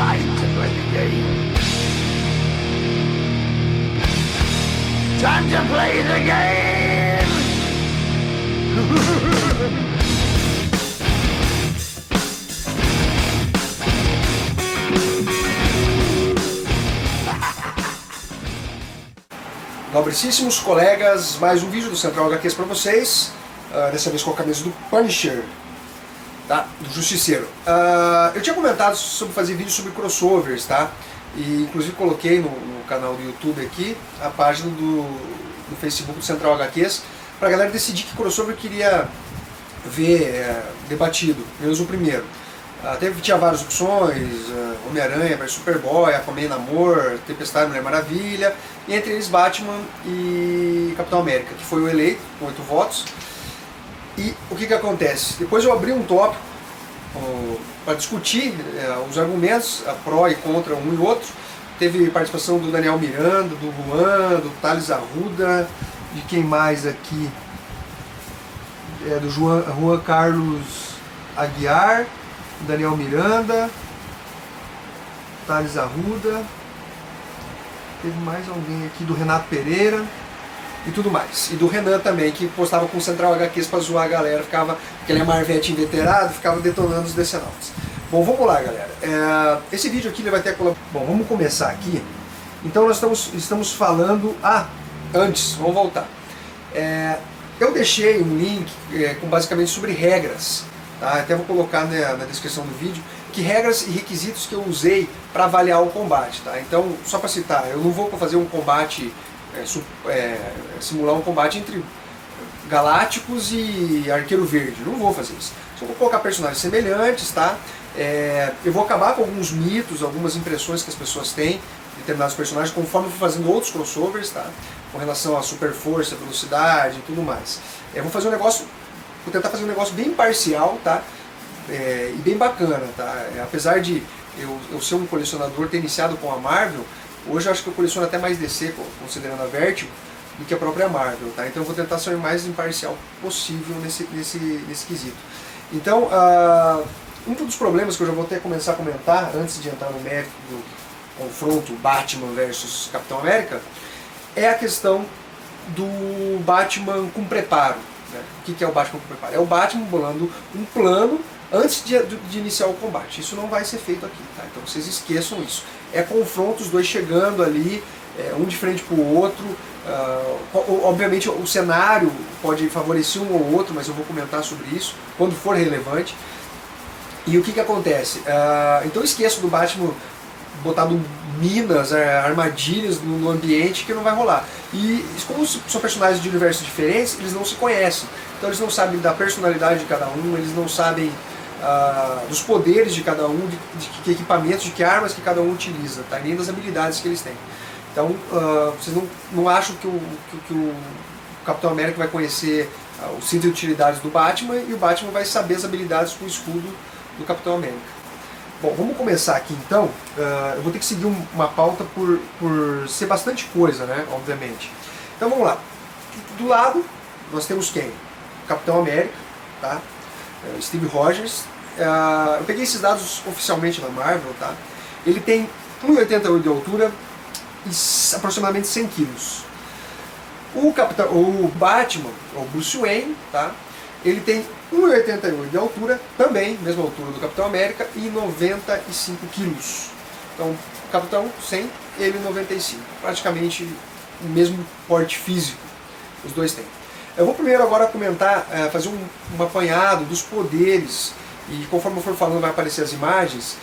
Time to play the game. Time to play the game! Nobricíssimos colegas, mais um vídeo do Central HQs para vocês, dessa vez com a camisa do Punisher, tá? Do Justiceiro. Eu tinha comentado sobre fazer vídeos sobre crossovers, tá? E inclusive coloquei no canal do YouTube aqui a página do Facebook do Central HQs para a galera decidir que crossover queria ver debatido, menos o primeiro. Tinha várias opções, Homem-Aranha vs Superboy, Aquaman Namor, Tempestade, Mulher Maravilha, e entre eles Batman e Capitão América, que foi o eleito, com 8 votos. E o que acontece? Depois eu abri um tópico para discutir os argumentos, a pró e contra um e outro. Teve participação do Daniel Miranda, do Luan, do Thales Arruda, de quem mais aqui? Do Juan Carlos Aguiar, Daniel Miranda, Thales Arruda, teve mais alguém aqui, do Renato Pereira e tudo mais. E do Renan também, que postava com o Central HQs pra zoar a galera, porque ele é Marvete inveterado, ficava detonando os decenautas. Bom, vamos lá, galera. Esse vídeo aqui ele vai ter colaboração. Bom, vamos começar aqui. Então nós estamos falando... antes, vamos voltar. Eu deixei um link com basicamente sobre regras. Tá? Até vou colocar na descrição do vídeo que regras e requisitos que eu usei para avaliar o combate. Tá? Então, só para citar, eu não vou fazer um combate, simular um combate entre Galácticos e Arqueiro Verde. Não vou fazer isso. Só vou colocar personagens semelhantes. Tá? Eu vou acabar com alguns mitos, algumas impressões que as pessoas têm de determinados personagens, conforme eu for fazendo outros crossovers, tá? Com relação a super força, velocidade e tudo mais. Vou tentar fazer um negócio bem imparcial, tá? E bem bacana, tá? Apesar de eu ser um colecionador, ter iniciado com a Marvel, hoje eu acho que eu coleciono até mais DC, considerando a Vertigo, do que a própria Marvel, tá? Então eu vou tentar ser o mais imparcial possível nesse quesito. Então, um dos problemas que eu já vou até começar a comentar, antes de entrar no mérito do confronto Batman versus Capitão América, é a questão do Batman com preparo. O que é o Batman com preparo? É o Batman bolando um plano antes de iniciar o combate. Isso não vai ser feito aqui, tá? Então vocês esqueçam isso. É confronto, os dois chegando ali, um de frente para o outro. Obviamente o cenário pode favorecer um ou outro, mas eu vou comentar sobre isso quando for relevante. E o que acontece? Então esqueço do Batman botado minas, armadilhas no ambiente, que não vai rolar. E como são personagens de universos diferentes, eles não se conhecem. Então eles não sabem da personalidade de cada um, eles não sabem dos poderes de cada um, de que equipamentos, de que armas que cada um utiliza, tá? Nem das habilidades que eles têm. Então vocês não acham que o Capitão América vai conhecer o cinto de utilidades do Batman e o Batman vai saber as habilidades com o escudo do Capitão América. Bom, vamos começar aqui então. Eu vou ter que seguir uma pauta por ser bastante coisa, né? Obviamente. Então vamos lá. Do lado, nós temos quem? O Capitão América, tá? Steve Rogers. Eu peguei esses dados oficialmente da Marvel, tá? Ele tem 1,88 de altura e aproximadamente 100 quilos. O Batman, o Bruce Wayne, tá? Ele tem 1,88 de altura, também, mesma altura do Capitão América, e 95 quilos. Então, o Capitão 100, ele 95. Praticamente o mesmo porte físico, os dois têm. Eu vou primeiro agora comentar, fazer um apanhado dos poderes, e conforme eu for falando vai aparecer as imagens,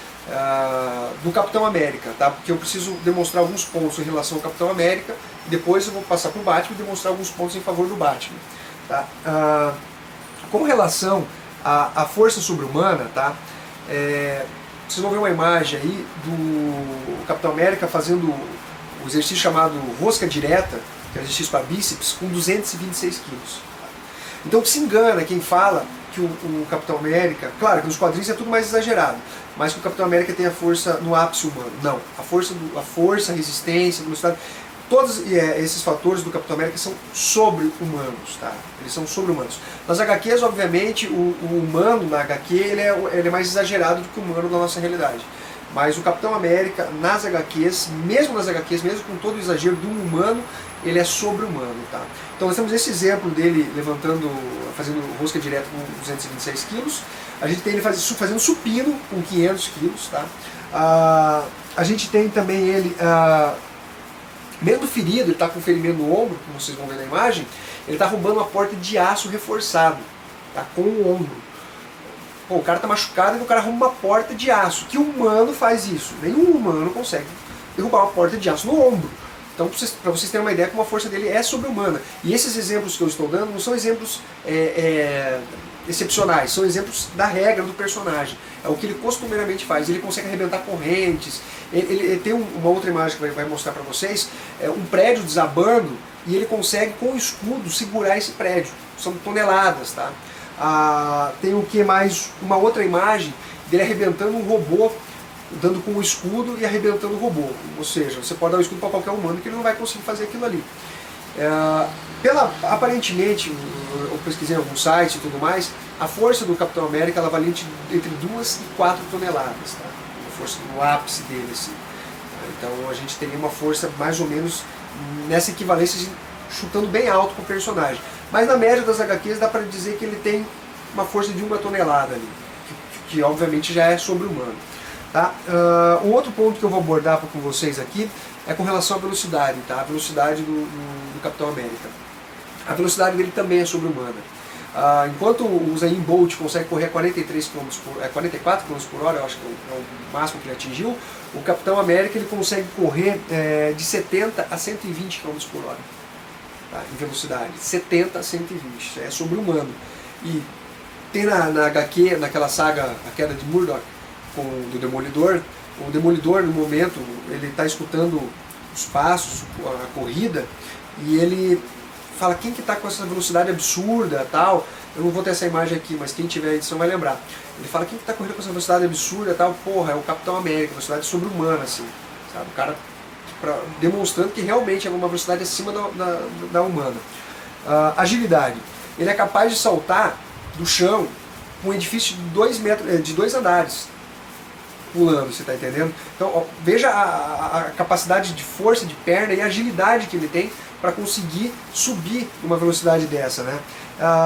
do Capitão América, tá? Porque eu preciso demonstrar alguns pontos em relação ao Capitão América, depois eu vou passar para o Batman e demonstrar alguns pontos em favor do Batman. Tá? Com relação à força sobre-humana, tá? Vocês vão ver uma imagem aí do Capitão América fazendo o exercício chamado rosca direta, que é o exercício para bíceps, com 226 quilos. Tá? Então se engana quem fala que o Capitão América, claro que nos quadrinhos é tudo mais exagerado, mas que o Capitão América tem a força no ápice humano. Não, a força, a resistência, a velocidade, todos esses fatores do Capitão América são sobre-humanos, tá? Eles são sobre-humanos. Nas HQs, obviamente, o humano na HQ ele é mais exagerado do que o humano na nossa realidade. Mas o Capitão América, nas HQs, mesmo com todo o exagero de um humano, ele é sobre-humano, tá? Então nós temos esse exemplo dele fazendo rosca direta com 226 quilos. A gente tem ele fazendo supino com 500 quilos, tá? A gente tem também ele, mesmo ferido, ele está com ferimento no ombro, como vocês vão ver na imagem, ele está roubando uma porta de aço reforçado, tá? Com o ombro. Pô, o cara está machucado e o cara arruma uma porta de aço. Que humano faz isso? Nenhum humano consegue derrubar uma porta de aço no ombro. Então, para vocês terem uma ideia, como a força dele é sobre-humana. E esses exemplos que eu estou dando não são exemplos excepcionais, são exemplos da regra do personagem. É o que ele costumeiramente faz. Ele consegue arrebentar correntes. Ele tem uma outra imagem que vai mostrar para vocês, um prédio desabando, e ele consegue, com o escudo, segurar esse prédio. São toneladas, tá? Tem o que mais? Uma outra imagem dele arrebentando um robô, dando com o escudo e arrebentando o robô. Ou seja, você pode dar o escudo para qualquer humano que ele não vai conseguir fazer aquilo ali. Aparentemente, eu pesquisei em alguns sites e tudo mais, a força do Capitão América ela varia entre 2 e 4 toneladas, tá? A força no ápice dele, assim. Então a gente teria uma força mais ou menos nessa equivalência, chutando bem alto com o personagem. Mas na média das HQs dá para dizer que ele tem uma força de 1 tonelada ali, que obviamente já é sobre-humano. Tá? Um outro ponto que eu vou abordar com vocês aqui é com relação à velocidade, tá? A velocidade do Capitão América. A velocidade dele também é sobre-humana. Enquanto o Usain Bolt consegue correr a 44 km por hora, eu acho que é o máximo que ele atingiu, o Capitão América ele consegue correr de 70 a 120 km por hora, tá? Em velocidade. 70 a 120, isso é sobre-humano. E tem na HQ, naquela saga A Queda de Murdoch, do Demolidor, o Demolidor no momento ele está escutando os passos, a corrida, e ele fala: quem que está com essa velocidade absurda, tal. Eu não vou ter essa imagem aqui, mas quem tiver a edição vai lembrar. Ele fala: quem que está correndo com essa velocidade absurda, tal. Porra, é o Capitão América, velocidade sobre-humana, assim, sabe? O cara demonstrando que realmente é uma velocidade acima da humana. Agilidade. Ele é capaz de saltar do chão um edifício de 2 andares, pulando, você está entendendo? Então, ó, veja a capacidade de força, de perna e agilidade que ele tem para conseguir subir numa velocidade dessa, né?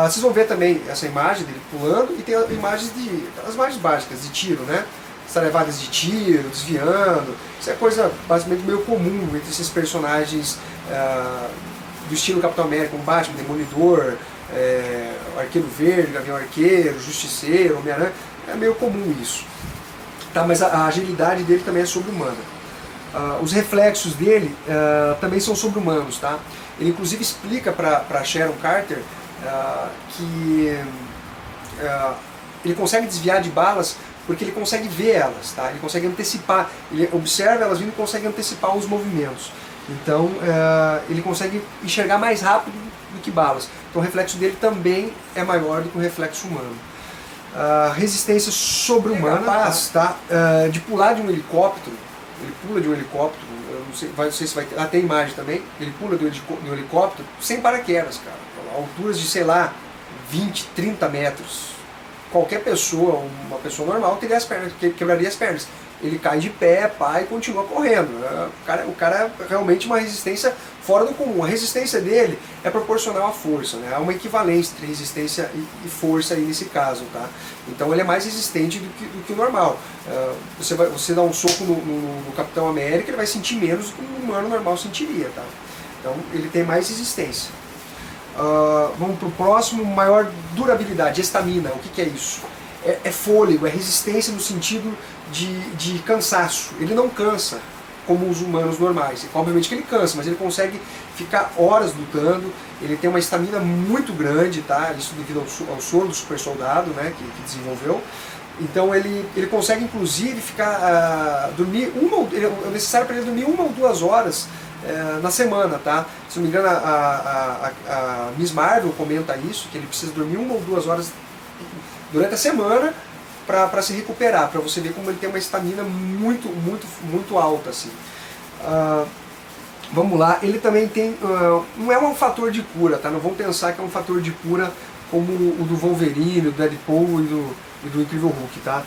Vocês vão ver também essa imagem dele pulando, e tem imagens aquelas imagens básicas de tiro, né? Levadas de tiro, desviando. Isso é coisa basicamente meio comum entre esses personagens do estilo Capitão América, como Batman, Demolidor, Arqueiro Verde, Gavião Arqueiro, Justiceiro, Homem-Aranha. É meio comum isso. Tá, mas a agilidade dele também é sobre-humana. Os reflexos dele também são sobre-humanos, tá? Ele inclusive explica para Sharon Carter que ele consegue desviar de balas porque ele consegue ver elas, tá? Ele consegue antecipar, ele observa elas vindo e consegue antecipar os movimentos. Então ele consegue enxergar mais rápido do que balas. Então o reflexo dele também é maior do que o reflexo humano. Resistência sobre-humana, tá? De pular de um helicóptero. Ele pula de um helicóptero, eu não sei se vai ter, tem imagem também, ele pula de um helicóptero sem paraquedas, cara, a alturas de, sei lá, 20, 30 metros. Qualquer pessoa, uma pessoa normal, teria as pernas, quebraria as pernas. Ele cai de pé, pá, e continua correndo. O cara é realmente uma resistência fora do comum. A resistência dele é proporcional à força, né? Há uma equivalência entre resistência e força aí nesse caso, tá? Então ele é mais resistente do que o normal. Você dá um soco no Capitão América, ele vai sentir menos do que um humano normal sentiria, tá? Então ele tem mais resistência. Vamos para o próximo, maior durabilidade, estamina. O que é isso? É fôlego, é resistência no sentido de cansaço. Ele não cansa como os humanos normais. Obviamente que ele cansa, mas ele consegue ficar horas lutando. Ele tem uma estamina muito grande, tá? Isso devido ao soro do super soldado, né, que desenvolveu. Então ele consegue inclusive dormir é necessário para ele dormir 1 ou 2 horas na semana, tá? Se não me engano, a Miss Marvel comenta isso, que ele precisa dormir 1 ou 2 horas durante a semana para se recuperar, para você ver como ele tem uma estamina muito, muito, muito alta, assim. Vamos lá, ele também tem, não é um fator de cura, tá? Não vão pensar que é um fator de cura como o do Wolverine, do Deadpool e do Incrível Hulk, tá?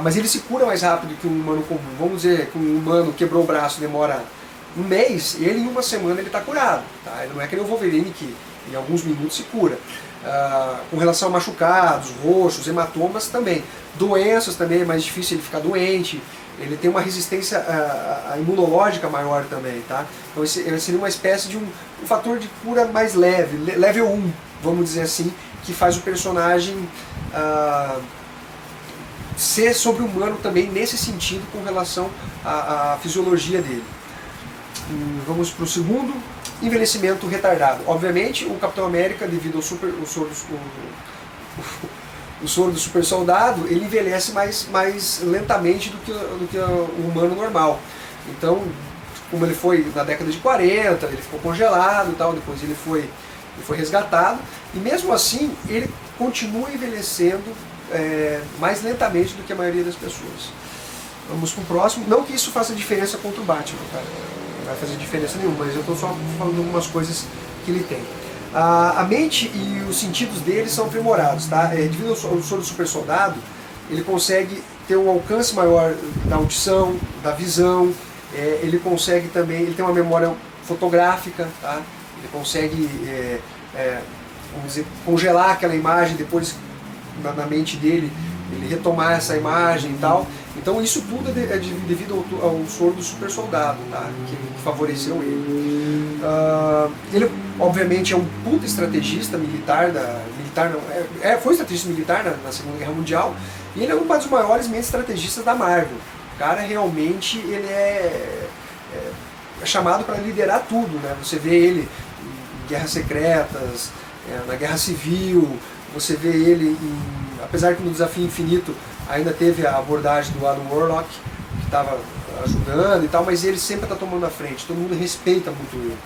mas ele se cura mais rápido que um humano comum. Vamos dizer que um humano quebrou o braço demora um mês, ele em uma semana ele está curado. Tá? Ele não é que nem o Wolverine que em alguns minutos se cura. Com relação a machucados, roxos, hematomas também. Doenças também é mais difícil ele ficar doente. Ele tem uma resistência imunológica maior também. Tá? Então esse seria uma espécie de um fator de cura mais leve, level 1, vamos dizer assim, que faz o personagem ser sobre-humano também nesse sentido com relação à fisiologia dele. Vamos para o segundo, envelhecimento retardado. Obviamente o Capitão América, devido ao o soro do super soldado, ele envelhece mais lentamente do que o humano normal. Então, como ele foi na década de 40, ele ficou congelado e tal, depois ele foi resgatado, e mesmo assim ele continua envelhecendo mais lentamente do que a maioria das pessoas. Vamos para o próximo. Não que isso faça diferença contra o Batman, cara. Não vai fazer diferença nenhuma, mas eu estou só falando algumas coisas que ele tem. A mente e os sentidos dele são aprimorados, tá? Devido ao soro do super soldado, ele consegue ter um alcance maior da audição, da visão, ele consegue também, ele tem uma memória fotográfica, tá? Ele consegue, vamos dizer, congelar aquela imagem, depois na mente dele, ele retomar essa imagem e tal. Então isso tudo é devido ao soro do super soldado, tá? que favoreceu ele. Ele obviamente é um puta estrategista militar, foi estrategista militar na Segunda Guerra Mundial, e ele é um dos maiores mentes estrategistas da Marvel. O cara realmente ele é chamado para liderar tudo, né? Você vê ele em Guerras Secretas, na Guerra Civil, você vê ele apesar que no Desafio Infinito ainda teve a abordagem do Adam Warlock, que estava ajudando e tal, mas ele sempre está tomando a frente, todo mundo respeita muito ele.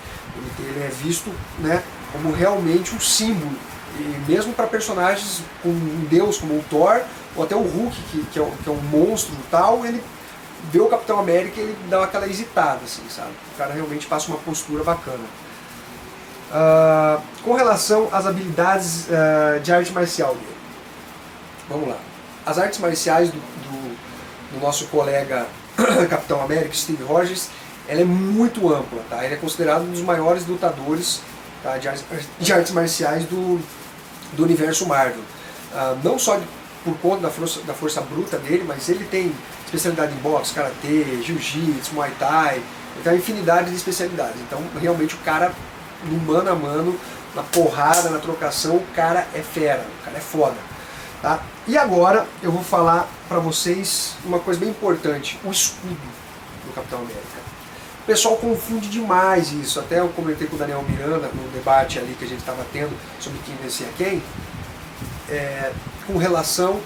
Ele é visto, né, como realmente um símbolo, e mesmo para personagens com um deus como o Thor, ou até o Hulk, que é um monstro e tal, ele vê o Capitão América e ele dá aquela hesitada, assim, sabe? O cara realmente passa uma postura bacana. Com relação às habilidades de arte marcial dele. Vamos lá. As artes marciais do nosso colega Capitão América, Steve Rogers, ela é muito ampla, tá? Ele é considerado um dos maiores lutadores, tá, de artes marciais do universo Marvel. Não só por conta da força bruta dele, mas ele tem especialidade em boxe, karatê, jiu-jitsu, muay thai, ele tem uma infinidade de especialidades. Então realmente o cara, no mano a mano, na porrada, na trocação, o cara é fera, o cara é foda. Tá? E agora eu vou falar para vocês uma coisa bem importante, o escudo do Capitão América. O pessoal confunde demais isso, até eu comentei com o Daniel Miranda no debate ali que a gente estava tendo sobre quem vencia quem, com relação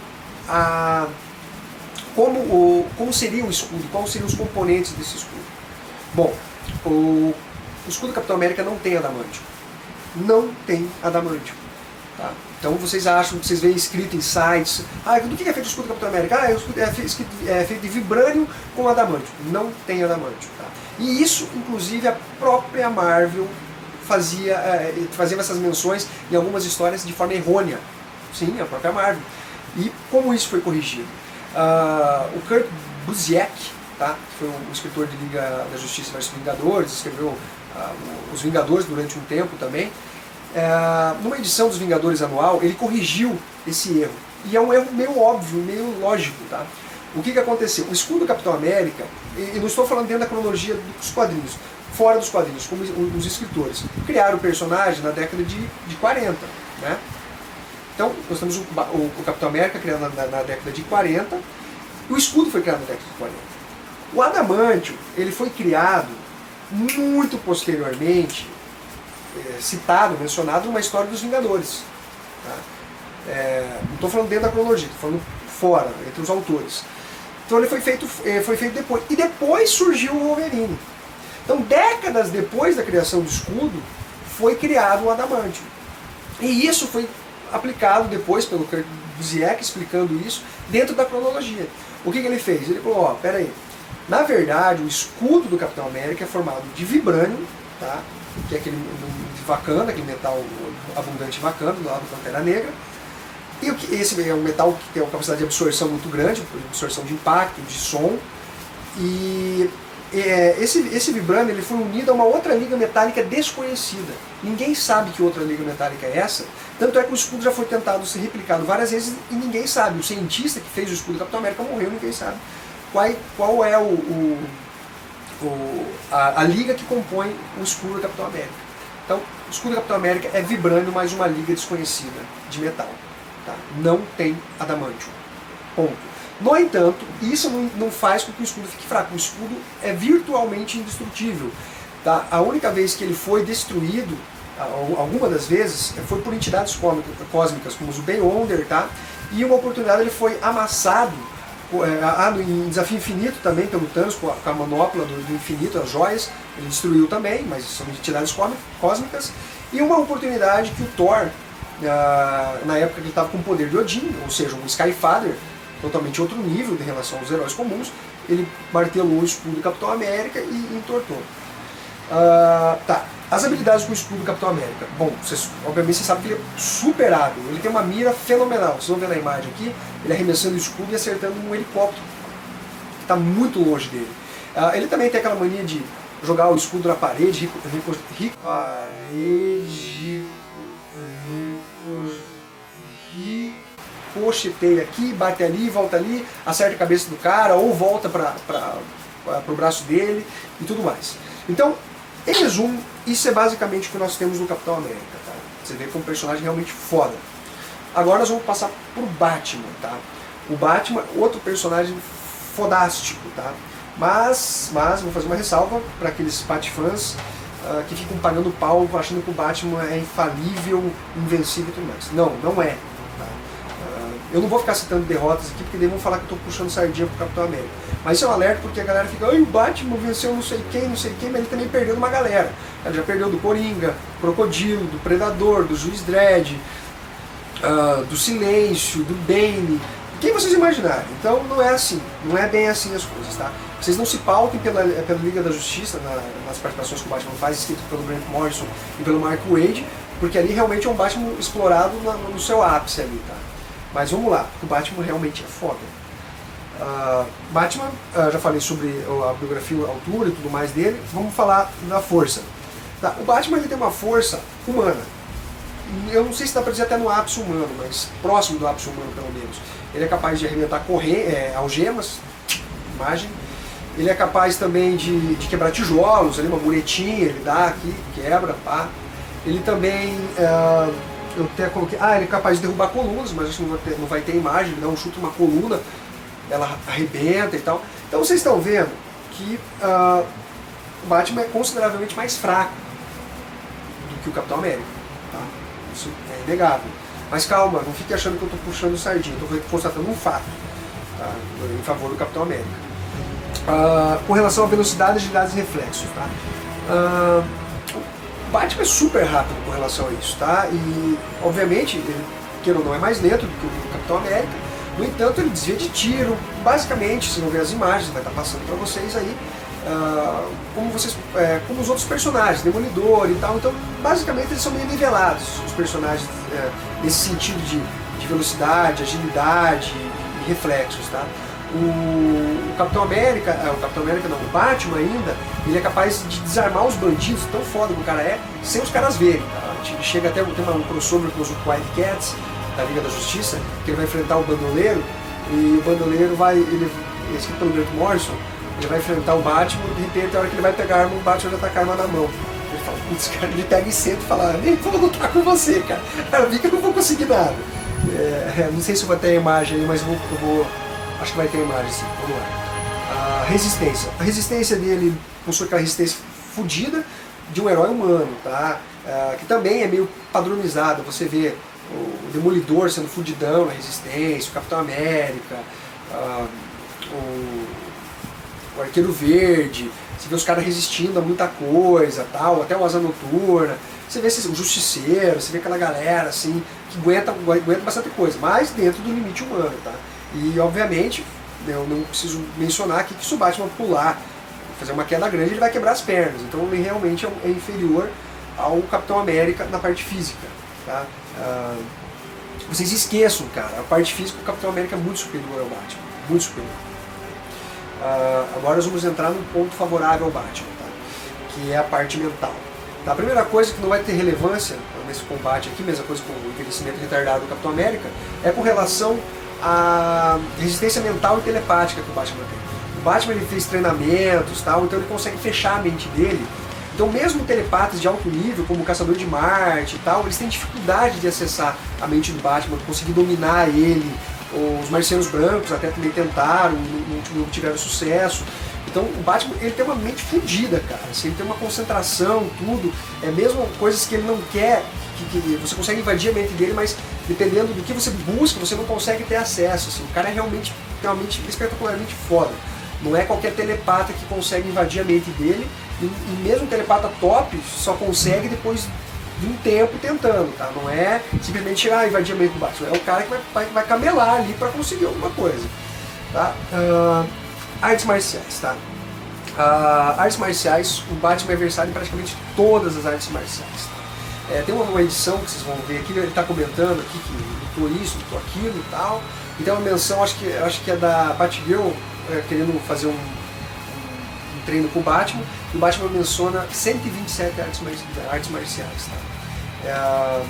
a como seria o escudo, quais seriam os componentes desse escudo. Bom, o escudo do Capitão América não tem adamantium. Não tem adamantium. Tá? Então vocês veem escrito em sites, do que é feito o escudo do Capitão América? O escudo é feito de vibrânio com adamantium. Não tem adamantium. Tá? E isso, inclusive, a própria Marvel fazia essas menções em algumas histórias de forma errônea. Sim, a própria Marvel. E como isso foi corrigido? O Kurt Busiek, tá? Que foi um escritor de Liga da Justiça vs Vingadores, escreveu Os Vingadores durante um tempo também. Numa edição dos Vingadores anual, ele corrigiu esse erro. E é um erro meio óbvio, meio lógico. Tá? O que aconteceu? O escudo do Capitão América, e não estou falando dentro da cronologia dos quadrinhos, fora dos quadrinhos, como os escritores, criaram o personagem na década de 40. Né? Então, nós temos o Capitão América criado na década de 40, e o escudo foi criado na década de 40. O adamantium, ele foi criado muito posteriormente, mencionado numa história dos Vingadores. Tá? Não estou falando dentro da cronologia, estou falando fora, entre os autores. Então ele foi feito depois. E depois surgiu o Wolverine. Então, décadas depois da criação do escudo, foi criado o adamantium. E isso foi aplicado depois pelo Kurt Busiek, explicando isso, dentro da cronologia. O que ele fez? Ele falou, peraí, na verdade o escudo do Capitão América é formado de vibrânio, tá? Que é aquele de Wakanda, aquele metal abundante Wakanda, do lado do Pantera Negra, Esse é um metal que tem uma capacidade de absorção muito grande, de absorção de impacto, de som. E esse vibrânio ele foi unido a uma outra liga metálica desconhecida. Ninguém sabe que outra liga metálica é essa. Tanto é que o escudo já foi tentado ser replicado várias vezes e ninguém sabe. O cientista que fez o escudo do Capitão América morreu, ninguém sabe qual é a liga que compõe o escudo do Capitão América. Então, o escudo do Capitão América é vibrânio mais uma liga desconhecida de metal. Tá? Não tem adamantium. Ponto. No entanto, isso não faz com que o escudo fique fraco. O escudo é virtualmente indestrutível. Tá? A única vez que ele foi destruído, alguma das vezes, foi por entidades cósmicas, como o Beyonder, tá? E uma oportunidade ele foi amassado em Desafio Infinito também, pelo Thanos, com a manopla do infinito, as joias. Ele destruiu também, mas são entidades cósmicas. E uma oportunidade que o Thor, na época que ele estava com o poder de Odin, ou seja, um Skyfather, totalmente outro nível em relação aos heróis comuns, ele martelou o escudo do Capitão América e entortou. Tá. As habilidades com o escudo do Capitão América. Bom, obviamente você sabe que ele é super hábil, ele tem uma mira fenomenal. Vocês vão ver na imagem aqui, ele arremessando o escudo e acertando um helicóptero, que está muito longe dele. Ele também tem aquela mania de jogar o escudo na parede, ricocheteia aqui, bate ali, volta ali, acerta a cabeça do cara, ou volta para o braço dele e tudo mais. Então, em resumo, isso é basicamente o que nós temos no Capitão América. Tá? Você vê que é um personagem realmente foda. Agora nós vamos passar pro Batman. Tá? O Batman, outro personagem fodástico. Tá? Mas vou fazer uma ressalva para aqueles Batfãs que ficam pagando pau achando que o Batman é infalível, invencível e tudo mais. Não é. Tá? Eu não vou ficar citando derrotas aqui, porque daí vão falar que eu estou puxando sardinha pro Capitão América. Mas isso é um alerta porque a galera fica, o Batman venceu não sei quem, mas ele também perdeu uma galera. Ele já perdeu do Coringa, Crocodilo, do Predador, do Juiz Dredd, do Silêncio, do Bane, quem vocês imaginarem. Então não é assim, não é bem assim as coisas, tá? Vocês não se pautem pela Liga da Justiça, nas participações que o Batman faz, escrito pelo Grant Morrison e pelo Mark Waid, porque ali realmente é um Batman explorado no seu ápice ali, tá? Mas vamos lá, porque o Batman realmente é foda. Batman, já falei sobre a biografia, a altura e tudo mais dele, vamos falar da força. Tá, o Batman ele tem uma força humana. Eu não sei se dá pra dizer até no ápice humano, mas próximo do ápice humano pelo menos. Ele é capaz de arrebentar algemas, imagem. Ele é capaz também de quebrar tijolos, ali, uma muretinha, ele dá aqui, quebra, pá. Ele também, eu até coloquei, ele é capaz de derrubar colunas, mas acho que não vai ter imagem, ele dá um chute numa coluna, ela arrebenta e tal. Então vocês estão vendo que o Batman é consideravelmente mais fraco do que o Capitão América. Tá? Isso é inegável. Mas calma, não fique achando que eu estou puxando sardinha, estou constatando um fato, tá? Em favor do Capitão América. Com relação à velocidade, agilidade e reflexos. Tá? O Batman é super rápido com relação a isso. Tá? E, obviamente, ele, queira ou não, é mais lento do que o Capitão América. No entanto, ele desvia de tiro. Basicamente, se não ver as imagens, vai estar passando para vocês aí, como os outros personagens, Demolidor e tal. Então, basicamente, eles são meio nivelados, os personagens, nesse sentido de velocidade, agilidade e reflexos. Tá? O Capitão América não, o Batman ainda, ele é capaz de desarmar os bandidos, tão foda que o cara é, sem os caras verem. Tá? Chega até um crossover com os Wildcats da Liga da Justiça, que ele vai enfrentar o Bandoleiro, e o Bandoleiro é escrito pelo Grant Morrison, ele vai enfrentar o Batman, e de repente, a hora que ele vai pegar a arma, o Batman já tá com a arma na mão. Ele fala, putz, cara, ele pega e senta e fala, nem vou lutar com você, cara. Cara, vi que eu não vou conseguir nada. Não sei se eu vou ter a imagem aí, mas eu vou acho que vai ter a imagem sim, vamos lá. A resistência dele possui aquela resistência fodida de um herói humano, tá? Que também é meio padronizada. Você vê o Demolidor sendo fudidão na resistência, o Capitão América, o Arqueiro Verde, você vê os caras resistindo a muita coisa, tal, até o Asa Noturna. Você vê o Justiceiro, você vê aquela galera assim, que aguenta bastante coisa, mas dentro do limite humano, tá? E obviamente, eu não preciso mencionar aqui que se o Batman pular, fazer uma queda grande, ele vai quebrar as pernas. Então ele realmente é inferior ao Capitão América na parte física. Tá? vocês esqueçam, cara, a parte física do Capitão América é muito superior ao Batman, muito superior. Agora nós vamos entrar num ponto favorável ao Batman, tá? Que é a parte mental. Tá, a primeira coisa que não vai ter relevância nesse combate aqui, mesma coisa com o envelhecimento retardado do Capitão América, é com relação à resistência mental e telepática que o Batman tem. O Batman ele fez treinamentos, tal, então ele consegue fechar a mente dele. Então mesmo telepatas de alto nível, como o Caçador de Marte e tal, eles têm dificuldade de acessar a mente do Batman, conseguir dominar ele. Os Marcianos Brancos até também tentaram, não tiveram sucesso. Então o Batman ele tem uma mente fodida, cara. Assim, ele tem uma concentração, tudo. É mesmo coisas que ele não quer, que você consegue invadir a mente dele, mas dependendo do que você busca, você não consegue ter acesso. Assim. O cara é realmente tem uma mente espetacularmente foda. Não é qualquer telepata que consegue invadir a mente dele. E mesmo um telepata top só consegue depois de um tempo tentando, tá? Não é simplesmente chegar e invadir a mente do Batman. É o cara que vai camelar ali para conseguir alguma coisa, tá? Artes marciais, tá? Artes marciais, o Batman é versado em praticamente todas as artes marciais. Tá? Tem uma edição que vocês vão ver aqui, ele está comentando aqui que lutou isso, lutou aquilo e tal. E tem uma menção, acho que é da Batgirl, querendo fazer um treino com o Batman, e o Batman menciona 127 artes marciais. Tá?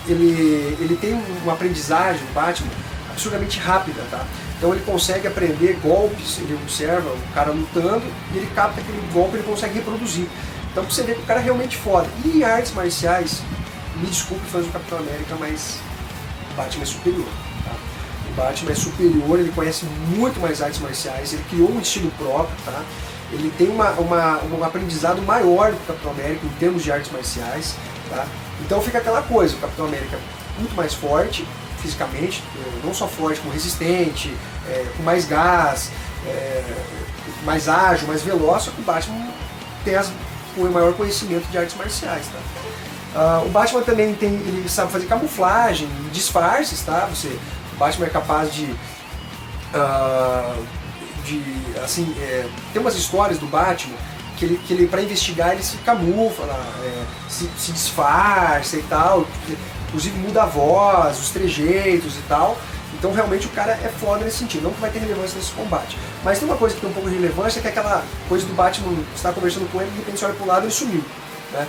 Ele tem uma aprendizagem, o Batman, absurdamente rápida. Tá? Então ele consegue aprender golpes, ele observa o cara lutando, e ele capta aquele golpe e ele consegue reproduzir. Então você vê que o cara é realmente foda. E em artes marciais, me desculpe fãs do Capitão América, mas o Batman é superior. Tá? O Batman é superior, ele conhece muito mais artes marciais, ele criou um estilo próprio, tá? Ele tem um aprendizado maior do que o Capitão América em termos de artes marciais. Tá? Então fica aquela coisa, o Capitão América é muito mais forte fisicamente, não só forte, como resistente, com mais gás, mais ágil, mais veloz, só que o Batman tem o maior conhecimento de artes marciais. Tá? O Batman também ele sabe fazer camuflagem, disfarces, tá? O Batman é capaz de assim, tem umas histórias do Batman que ele para investigar ele se camufla, se disfarça e tal, inclusive muda a voz, os trejeitos e tal. Então realmente o cara é foda nesse sentido, não que vai ter relevância nesse combate. Mas tem uma coisa que tem um pouco de relevância, que é aquela coisa do Batman, você está conversando com ele, de repente você olha pro lado e ele sumiu. Né?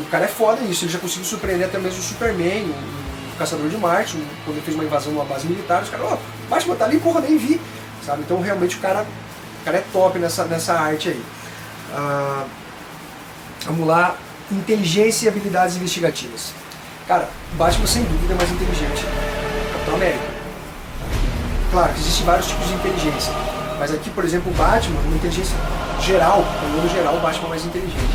O cara é foda nisso, ele já conseguiu surpreender até mesmo o Superman, o Caçador de Marte, quando ele fez uma invasão numa base militar, os caras, o Batman tá ali, porra, nem vi. Sabe? Então realmente o cara é top nessa arte aí. Vamos lá, inteligência e habilidades investigativas. Cara, o Batman sem dúvida é mais inteligente que o Capitão América. Claro que existem vários tipos de inteligência, mas aqui, por exemplo, o Batman, uma inteligência geral, no geral, o Batman é mais inteligente.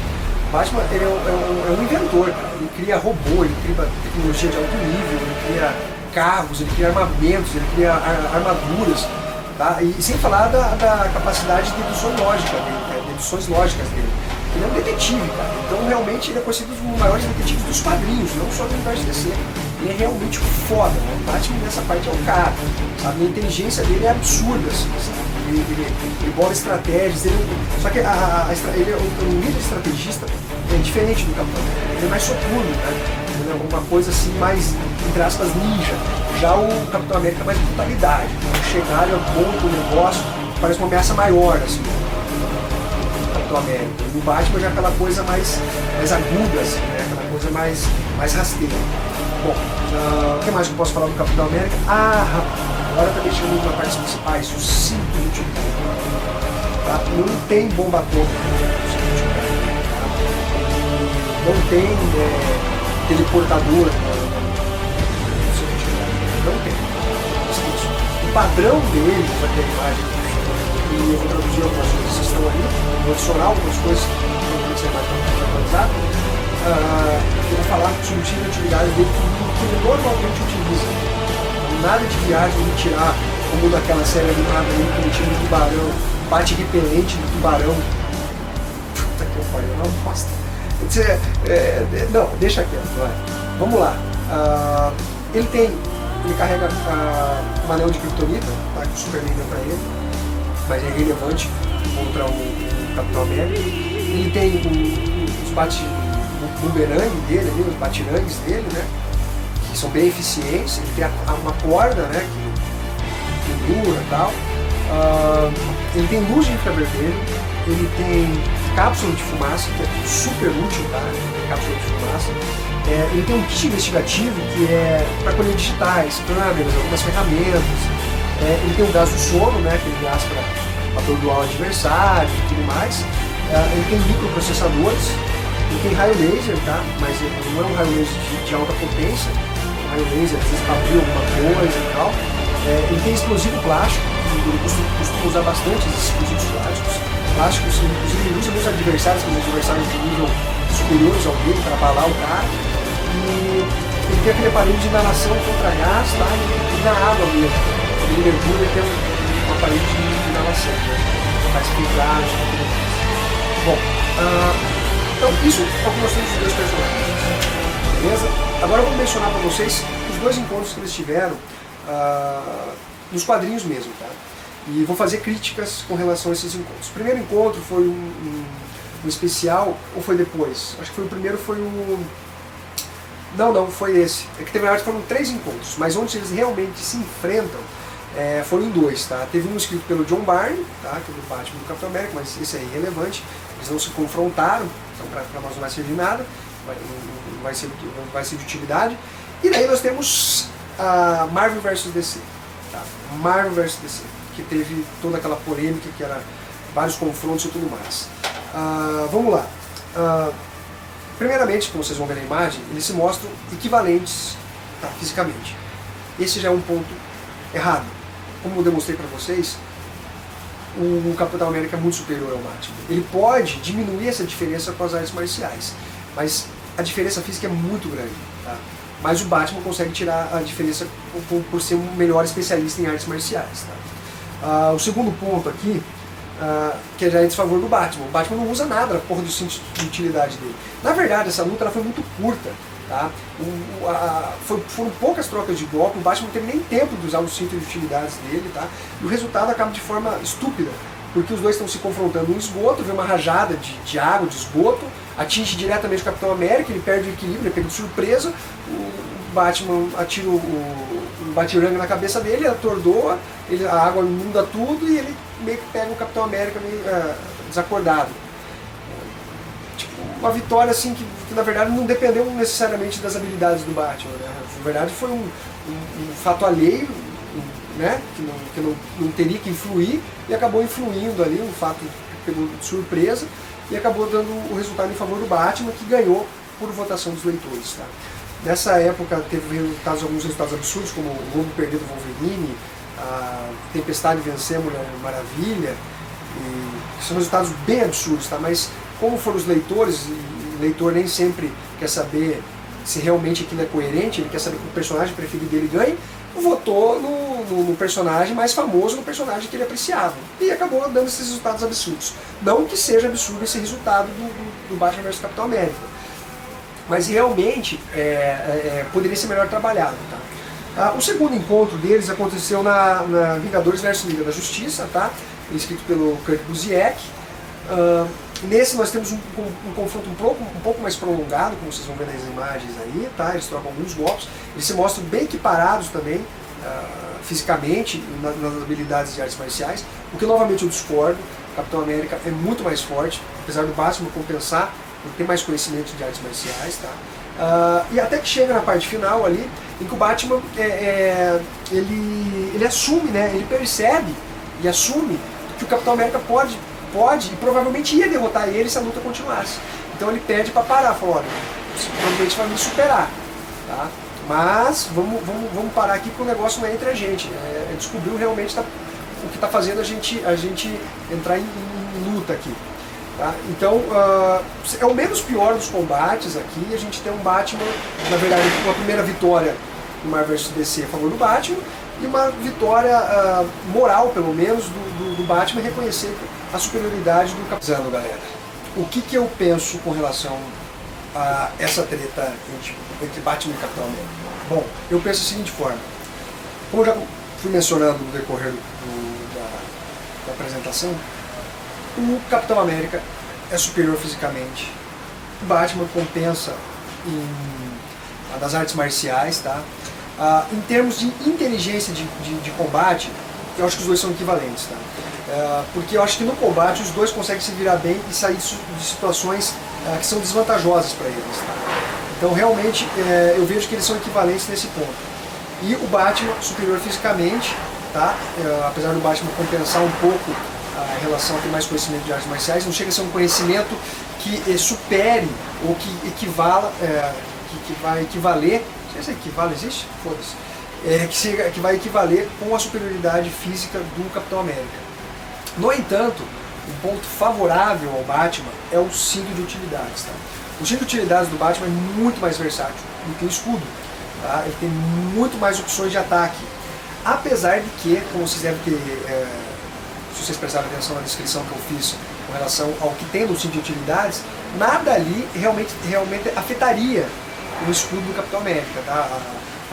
O Batman ele é um inventor, cara. Ele cria robô, ele cria tecnologia de alto nível, ele cria carros, ele cria armamentos, ele cria armaduras. Tá? E sem falar da capacidade de deduções lógicas dele. Ele é um detetive, cara. Então realmente ele é conhecido como um dos maiores detetives dos quadrinhos, não só do universo DC. Ele é realmente foda, né? O Batman nessa parte é o cara. Sabe? A inteligência dele é absurda, assim, sabe? Ele bola estratégias, só que ele é um líder estrategista diferente do Capitão América. Ele é mais soturno, né? Ele é alguma coisa assim mais, entre aspas, ninja. Já o Capitão América é mais brutalidade. Então, chegar e ponto o negócio parece uma ameaça maior, assim, do Capitão América. E o Batman já é aquela coisa mais aguda, assim, né? Aquela coisa mais rasteira. Bom, o que mais que eu posso falar do Capitão América? Agora também chegamos nas partes principais, o cinto de utilidade. Tá? Não tem bomba atômica no cinto de utilidade. Tá? Não tem teleportador. Não tem. O padrão dele, vai ter a imagem, e eu vou traduzir algumas coisas que estão ali, vou adicionar algumas coisas que tem que ser mais atualizado. Eu vou falar sobre o tipo de utilidade dele que ele normalmente utiliza. Nada de viagem de tirar, como naquela série animada ali, que ele tira um tubarão, bate repelente do tubarão. Puta que pariu, não bosta. Não, deixa quieto, vai. Vamos lá. Ele carrega um anel de Kryptonita, tá, que o Superman deu pra ele, mas é relevante contra o Capitão América. Ele tem os bate-bumerangue dele, os batirangues dele, né, que são bem eficientes. Ele tem uma corda, né, que pendura e tal. Ele tem luz de infravermelho, ele tem cápsula de fumaça, que é super útil, tá? Cápsula de fumaça. Ele tem um kit investigativo que é para colher digitais, câmeras, algumas ferramentas. Ele tem o gás do sono, né, aquele gás para atordoar o adversário e tudo mais. Ele tem microprocessadores, ele tem raio laser, tá? Mas ele não é um raio laser de alta potência, é um raio laser às vezes para abrir alguma coisa e tal. Ele tem explosivo plástico, ele costuma usar bastante esses explosivos plásticos, inclusive ele usa meus adversários, que os adversários de nível superiores ao dele, para abalar o cara. E ele tem aquele aparelho de inalação contra gás, tá? E na água mesmo. Ele mergulha e tem um aparelho de inalação, né? Faz filtragem, tudo mais. Bom, então isso é o que nós temos dos dois personagens. Beleza? Agora eu vou mencionar para vocês os dois encontros que eles tiveram nos quadrinhos mesmo, tá? E vou fazer críticas com relação a esses encontros. O primeiro encontro foi um especial, ou foi depois? Acho que foi o primeiro, foi o... Não, foi esse. É que na verdade foram 3 encontros, mas onde eles realmente se enfrentam foram em 2, tá? Teve um escrito pelo John Byrne, tá? Que é do Batman e do Capitão América, mas esse é irrelevante. Eles não se confrontaram, então para nós não vai servir nada, não vai ser de utilidade. E daí nós temos a Marvel vs DC, tá? Marvel vs DC, que teve toda aquela polêmica, que era vários confrontos e tudo mais. Vamos lá. Primeiramente, como vocês vão ver na imagem, eles se mostram equivalentes, tá, fisicamente. Esse já é um ponto errado. Como eu demonstrei para vocês, o Capitão América é muito superior ao Batman. Ele pode diminuir essa diferença com as artes marciais, mas a diferença física é muito grande, tá? Mas o Batman consegue tirar a diferença por ser um melhor especialista em artes marciais, tá? O segundo ponto aqui, que já é em desfavor do Batman. O Batman não usa nada da porra do cinto de utilidade dele. Na verdade, essa luta ela foi muito curta, tá? Foram poucas trocas de golpe, o Batman não teve nem tempo de usar o cinto de utilidades dele, tá? E o resultado acaba de forma estúpida, porque os dois estão se confrontando no esgoto, vem uma rajada de água, de esgoto, atinge diretamente o Capitão América, ele perde o equilíbrio, ele pega de surpresa, o Batman atira o batiranga na cabeça dele, atordoa, a água inunda tudo e ele meio que pega o Capitão América meio desacordado. Tipo, uma vitória assim que na verdade não dependeu necessariamente das habilidades do Batman, né? Na verdade foi um fato alheio, né? que não teria que influir e acabou influindo ali, um fato que pegou de surpresa e acabou dando o resultado em favor do Batman, que ganhou por votação dos leitores, tá? Nessa época teve alguns resultados absurdos, como o Lobo perder do Wolverine, a Tempestade vencer a Mulher Maravilha, que são resultados bem absurdos, tá? Mas como foram os leitores, e o leitor nem sempre quer saber se realmente aquilo é coerente, ele quer saber que o personagem preferido dele ganhe, votou no personagem mais famoso, no personagem que ele apreciava. E acabou dando esses resultados absurdos. Não que seja absurdo esse resultado do Batman vs Capitão América, mas realmente poderia ser melhor trabalhado. Tá? O segundo encontro deles aconteceu na Vingadores vs Liga da Justiça, tá? Escrito pelo Kurt Busiek. Nesse nós temos um confronto um pouco mais prolongado, como vocês vão ver nas imagens aí, tá? Eles trocam alguns golpes, eles se mostram bem equiparados também, fisicamente, nas habilidades de artes marciais, o que novamente eu discordo. O Capitão América é muito mais forte, apesar do Batman compensar, ele tem mais conhecimento de artes marciais, tá? E até que chega na parte final ali, em que o Batman ele assume, né? Ele percebe e assume que o Capitão América pode e provavelmente ia derrotar ele se a luta continuasse. Então ele pede para parar, fala, olha, você provavelmente vai me superar, tá? Mas vamos parar aqui porque o negócio não é entre a gente, descobriu realmente o que está fazendo a gente entrar em luta aqui. Tá? Então, é o menos pior dos combates aqui. A gente tem um Batman, na verdade, uma primeira vitória no Marvel vs DC a favor do Batman, e uma vitória moral, pelo menos, do Batman reconhecer a superioridade do Capitão. Galera, o que eu penso com relação a essa treta entre Batman e Capitão América? Bom, eu penso da seguinte forma. Como eu já fui mencionando no decorrer da apresentação, o Capitão América é superior fisicamente. O Batman compensa das artes marciais, tá? Em termos de inteligência de combate, eu acho que os dois são equivalentes, tá? Porque eu acho que no combate os dois conseguem se virar bem e sair de situações que são desvantajosas para eles, tá? Então realmente eu vejo que eles são equivalentes nesse ponto. E o Batman superior fisicamente, tá? Apesar do Batman compensar um pouco a relação a ter mais conhecimento de artes marciais, não chega a ser um conhecimento que supere ou que equivala, que vai equivaler, não sei se equivale, existe? Foda-se. Que vai equivaler com a superioridade física do Capitão América. No entanto, um ponto favorável ao Batman é o cinto de utilidades. Tá? O cinto de utilidades do Batman é muito mais versátil do que o escudo. Tá? Ele tem muito mais opções de ataque. Apesar de que, como vocês devem ter, se vocês prestarem atenção na descrição que eu fiz com relação ao que tem no cinto de utilidades, nada ali realmente afetaria o escudo do Capitão América. Tá?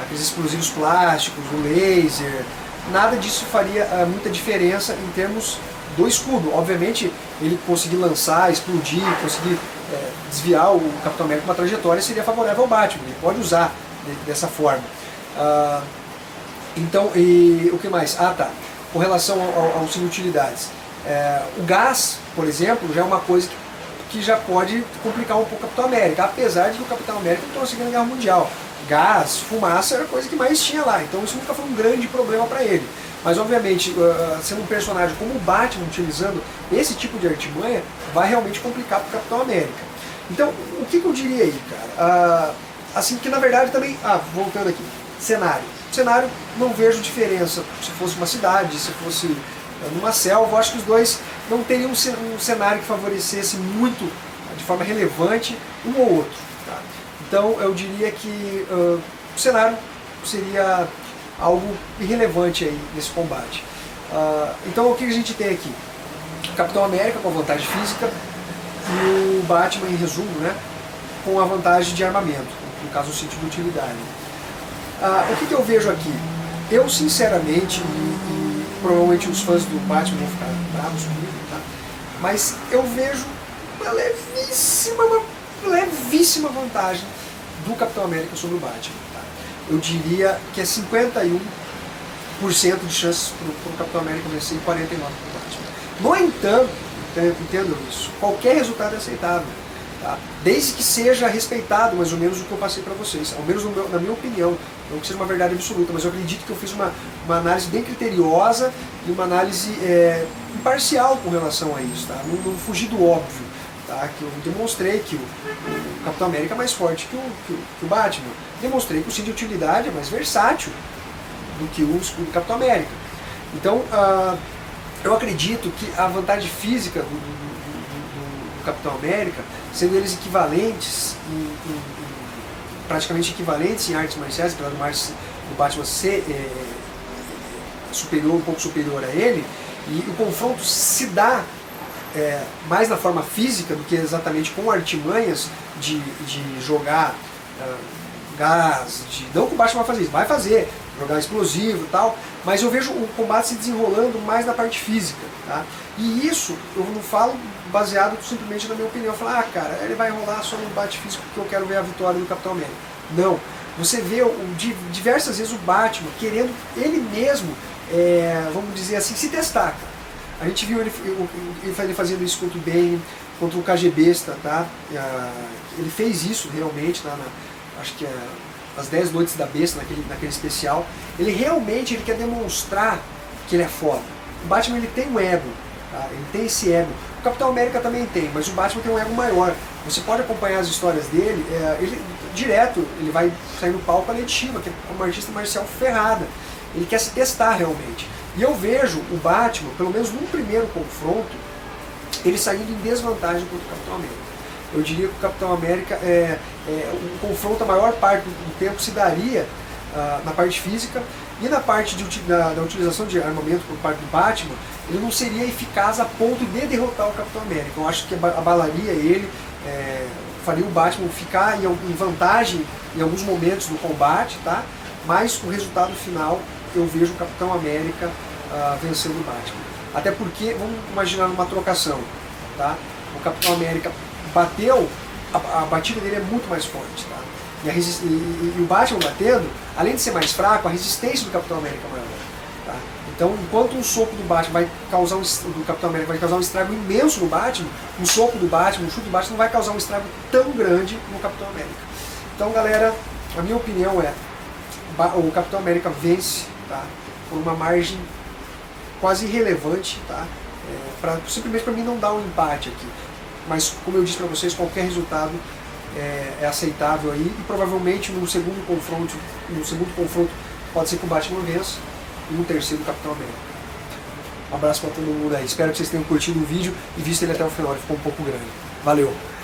Aqueles explosivos plásticos, o laser, nada disso faria muita diferença em termos do escudo. Obviamente, ele conseguir lançar, explodir, conseguir desviar o Capitão América uma trajetória seria favorável ao Batman, ele pode usar dessa forma. Então, e o que mais? Tá. Com relação ao cinto de utilidades. O gás, por exemplo, já é uma coisa que já pode complicar um pouco o Capitão América, apesar de que o Capitão América não trouxe a Segunda Guerra Mundial. Gás, fumaça era a coisa que mais tinha lá, então isso nunca foi um grande problema para ele. Mas obviamente, sendo um personagem como o Batman utilizando esse tipo de artimanha, vai realmente complicar para o Capitão América. Então, o que eu diria aí, cara? Assim que na verdade também, voltando aqui, cenário. Cenário, não vejo diferença se fosse uma cidade, se fosse numa selva. Eu acho que os dois não teriam um cenário que favorecesse muito, de forma relevante, um ou outro. Tá? Então eu diria que o cenário seria algo irrelevante aí nesse combate. Então o que a gente tem aqui? O Capitão América com a vantagem física e o Batman, em resumo, né, com a vantagem de armamento, no caso o cinto de utilidade. O que eu vejo aqui? Eu sinceramente, e provavelmente os fãs do Batman vão ficar bravos comigo, tá? Mas eu vejo uma levíssima vantagem do Capitão América sobre o Batman. Tá? Eu diria que é 51% de chances para o Capitão América vencer e 49% para o Batman. No entanto, entendam isso, qualquer resultado é aceitável. Tá? Desde que seja respeitado mais ou menos o que eu passei para vocês, ao menos na minha opinião, não que seja uma verdade absoluta, mas eu acredito que eu fiz uma análise bem criteriosa e uma análise imparcial com relação a isso, tá? Não fugi do óbvio, tá? Que eu demonstrei que o Capitão América é mais forte que o Batman, demonstrei que o cinto de utilidade é mais versátil do que o escudo do Capitão América. Então, eu acredito que a vantagem física do Capitão América, sendo eles equivalentes, praticamente equivalentes em artes marciais, apesar do Batman ser um pouco superior a ele, e o confronto se dá mais na forma física do que exatamente com artimanhas de jogar gás, não que o Batman vai fazer isso, vai fazer, jogar explosivo e tal, mas eu vejo o combate se desenrolando mais na parte física, tá? E isso eu não falo baseado simplesmente na minha opinião, eu falo, cara, ele vai rolar só no combate físico porque eu quero ver a vitória do Capitão América. Não, você vê diversas vezes o Batman querendo ele mesmo, vamos dizer assim, se testar, cara. A gente viu ele fazendo isso contra o Bane, contra o KGBista, tá? Ele fez isso realmente, acho que as 10 noites da besta, naquele especial. Ele realmente quer demonstrar que ele é foda. O Batman ele tem um ego, tá? Ele tem esse ego. O Capitão América também tem, mas o Batman tem um ego maior. Você pode acompanhar as histórias dele, ele vai sair no palco além de Shiva, que é uma artista marcial ferrada. Ele quer se testar realmente. E eu vejo o Batman, pelo menos num primeiro confronto, ele saindo em desvantagem contra o Capitão América. Eu diria que o Capitão América, o confronto a maior parte do tempo se daria na parte física, e na parte da utilização de armamento por parte do Batman, ele não seria eficaz a ponto de derrotar o Capitão América. Eu acho que abalaria ele, faria o Batman ficar em vantagem em alguns momentos do combate, tá? Mas o resultado final eu vejo o Capitão América vencendo o Batman. Até porque, vamos imaginar numa trocação, tá? O Capitão América bateu, a batida dele é muito mais forte, tá? E o Batman batendo, além de ser mais fraco, a resistência do Capitão América é maior. Tá? Então, enquanto um soco do Batman vai causar do Capitão América vai causar um estrago imenso no Batman, um soco do Batman, um chute do Batman não vai causar um estrago tão grande no Capitão América. Então, galera, a minha opinião é o Capitão América vence, tá? Por uma margem quase irrelevante, tá? Simplesmente para mim não dar um empate aqui. Mas, como eu disse para vocês, qualquer resultado é aceitável aí, e provavelmente no segundo confronto pode ser que o Batman vença, e no terceiro o Capitão América. Um abraço para todo mundo aí, espero que vocês tenham curtido o vídeo e visto ele até o final, ele ficou um pouco grande. Valeu!